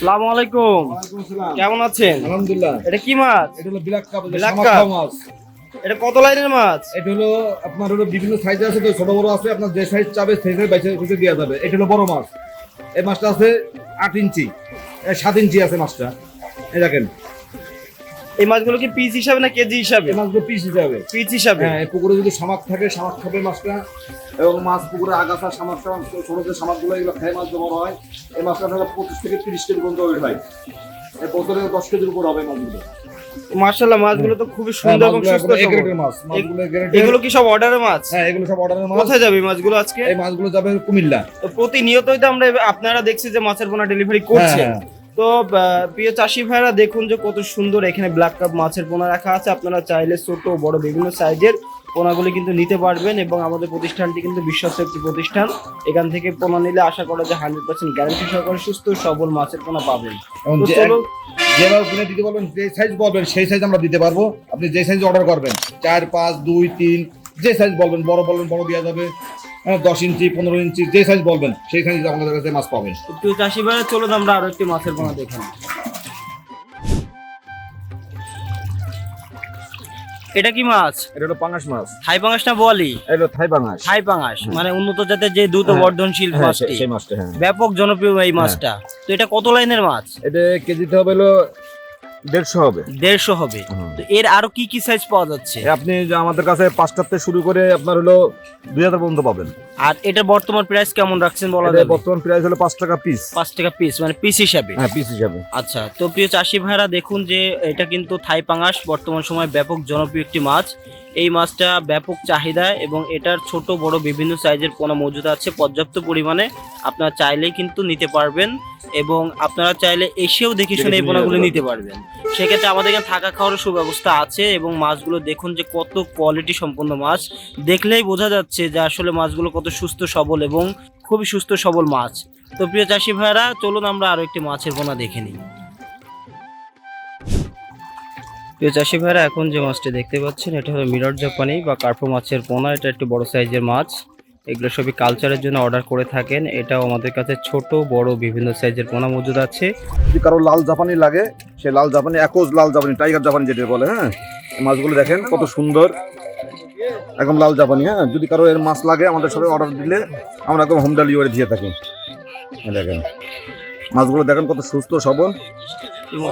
আসসালামু আলাইকুম। কেমন আছেন? আলহামদুলিল্লাহ। এটা কি মাছ? এটা হলো ব্ল্যাক কাপ, ব্ল্যাক শামুক কাপ। মাছ। এটা কত লাইনের মাছ? এটা হলো আপনার হলো বিভিন্ন সাইজ আছে, তো ছোট বড় আছে, আপনার যে সাইজ চাবে সেই সাইজ বাইসে দেওয়া যাবে। এটা হলো বড় মাছ। এই মাছটা আছে 8 ইঞ্চি, 7 ইঞ্চি আছে মাছটা। এই দেখেন, এই মাছগুলো কি পিস হিসাবে না কেজি হিসাবে? এই মাছগুলো পিস হিসাবে। পিস হিসাবে। হ্যাঁ, এই পুকুরে যদি শামাক থাকে শামাক খাবে মাছটা, এবং মাছ পুকুরে আগাছা শামাকটা ছোট যে শামাকগুলো এগুলো খায় মাছ বড় হয়। এই মাছটা তাহলে 25 থেকে 30 কেজি পর্যন্ত ওয়েট হয়। এই বছরে 10 কেজির উপর হবে মাছগুলো। মাশাআল্লাহ, মাছগুলো তো খুবই সুন্দর এবং সুস্থ সবল। এগুলো কি সব অর্ডারের মাছ? হ্যাঁ, এগুলো সব অর্ডারের মাছ। কোথায় যাবে এই মাছগুলো আজকে? এই মাছগুলো যাবে কুমিল্লা। তো প্রতিনিয়তই তো আমরা আপনারা দেখছি যে মাছের পোনা ডেলিভারি করছেন। হ্যাঁ। তো প্রিয় চাষি ভাইরা দেখুন যে কত সুন্দর এখানে ব্ল্যাক কাপ মাছের পোনা রাখা আছে। আপনারা চাইলে ছোট বড় বিভিন্ন সাইজের পোনাগুলি কিন্তু নিতে পারবেন, এবং আমাদের প্রতিষ্ঠানটি কিন্তু বিশ্বস্ত একটি প্রতিষ্ঠান। এখান থেকে পোনা নিলে আশা করা যায় 100% গ্যারান্টি সহকারে সুস্থ সবল মাছের পোনা পাবেন। তো চলো, যেভাবে কিনে দিতে বলবেন, যে সাইজ বলবেন সেই সাইজ আমরা দিতে পারবো। আপনি যে সাইজ অর্ডার করবেন, 4, 5, 2, 3, যে সাইজ বলবেন, বড় বলবেন বড় দেওয়া যাবে। 10 ইঞ্চি, 15 ইঞ্চি, যে সাইজ বলবেন সেই সাইজ আমাদের কাছে মাছ পাবেন। তো প্রিয় চাষি ভাইরা চলুন আমরা আরো একটি মাছের পোনা দেখি। এটা কি মাছ? এটা হলো পাঙাশ মাছ। থাই পাঙাশ না বলি? এটা হলো থাই পাঙাশ। থাই পাঙাশ মানে উন্নত জাতের যে দ্রুত বর্ধনশীল মাছটি, সেই মাছটা। হ্যাঁ, ব্যাপক জনপ্রিয় এই মাছটা। তো এটা কত লাইনের মাছ? এটা কেজিতে হবে হলো 150 হবে। 150 হবে। তো এর আরো কি কি সাইজ পাওয়া যাচ্ছে? আপনি যে আমাদের কাছে 5টার থেকে শুরু করে আপনার হলো 2000 পর্যন্ত পাবেন। আর এটা বর্তমান প্রাইস কেমন রাখছেন বলা এটা যাবে? বর্তমান প্রাইস হলো 5 টাকা পিস। 5 টাকা পিস, মানে পিস হিসাবে? হ্যাঁ, পিস হিসাবে। আচ্ছা, তো প্রিয় চাষি ভাইরা দেখুন যে এটা কিন্তু থাই পাঙাশ বর্তমান সময় ব্যাপক জনপ্রিয় একটি মাছ। এই মাছটা ব্যাপক চাহিদা, এবং এটার ছোট বড় বিভিন্ন সাইজের পোনা মজুদ আছে পর্যাপ্ত পরিমাণে। আপনারা চাইলেই কিন্তু নিতে পারবেন, এবং আপনারা চাইলে এসেও দেখে শুনে এই পোনাগুলো নিতে পারবেন। সেক্ষেত্রে আমাদের এখানে থাকা খাওয়ার সুব্যবস্থা আছে, এবং মাছগুলো দেখুন যে কত কোয়ালিটি সম্পন্ন মাছ। দেখলেই বোঝা যাচ্ছে যে আসলে মাছগুলো কত সুস্থ সবল এবং খুবই সুস্থ সবল মাছ। তো প্রিয় চাষি ভাইরা চলুন আমরা আরো একটি মাছের পোনা দেখে নিই। প্রিয় চাষি ভাইরা এখন যে মাছটি দেখতে পাচ্ছেন এটা হলো মিরর জাপানি বা কার্পো মাছের পোনা। এটা একটু বড় সাইজের মাছ। এগুলো সবই কালচারের জন্য অর্ডার করে থাকেন। এটাও আমাদের কাছে ছোট বড় বিভিন্ন সাইজের পোনা মজুদ আছে। যদি কারো লাল জাপানি লাগে, সে লাল জাপানি, একজ লাল জাপানি, টাইগার জাপানি যেটা বলে। হ্যাঁ, এই মাছগুলো দেখেন কত সুন্দর, একদম লাল জাপানি। হ্যাঁ, যদি কারো এর মাছ লাগে আমাদের সবাই অর্ডার দিলে আমরা একদম হোম ডেলিভারি দিয়ে থাকি। দেখেন মাছগুলো দেখেন কত সুস্থ সবল,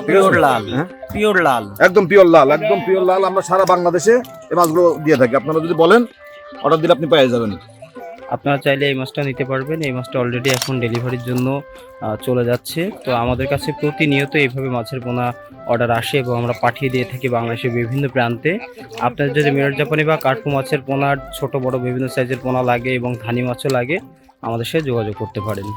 পিওর লাল। পিওর লাল, একদম পিওর লাল, একদম পিওর লাল। আমরা সারা বাংলাদেশে এই মাছগুলো দিয়ে থাকি। আপনারা যদি বলেন অর্ডার দিলে আপনি পেয়ে যাবেন। আপনারা চাইলে এই মাছটা নিতে পারবেন। এই মাছটা অলরেডি এখন ডেলিভারির জন্য চলে যাচ্ছে। তো আমাদের কাছে প্রতিনিয়ত এইভাবে মাছের পোনা অর্ডার আসে, এবং আমরা পাঠিয়ে দিয়ে থাকি বাংলাদেশের বিভিন্ন প্রান্তে। আপনার যদি মিরর জাপানি বা কার্পো মাছের পোনার ছোট বড় বিভিন্ন সাইজের পোনা লাগে এবং ধানি মাছও লাগে, আমাদের সাথে যোগাযোগ করতে পারেন।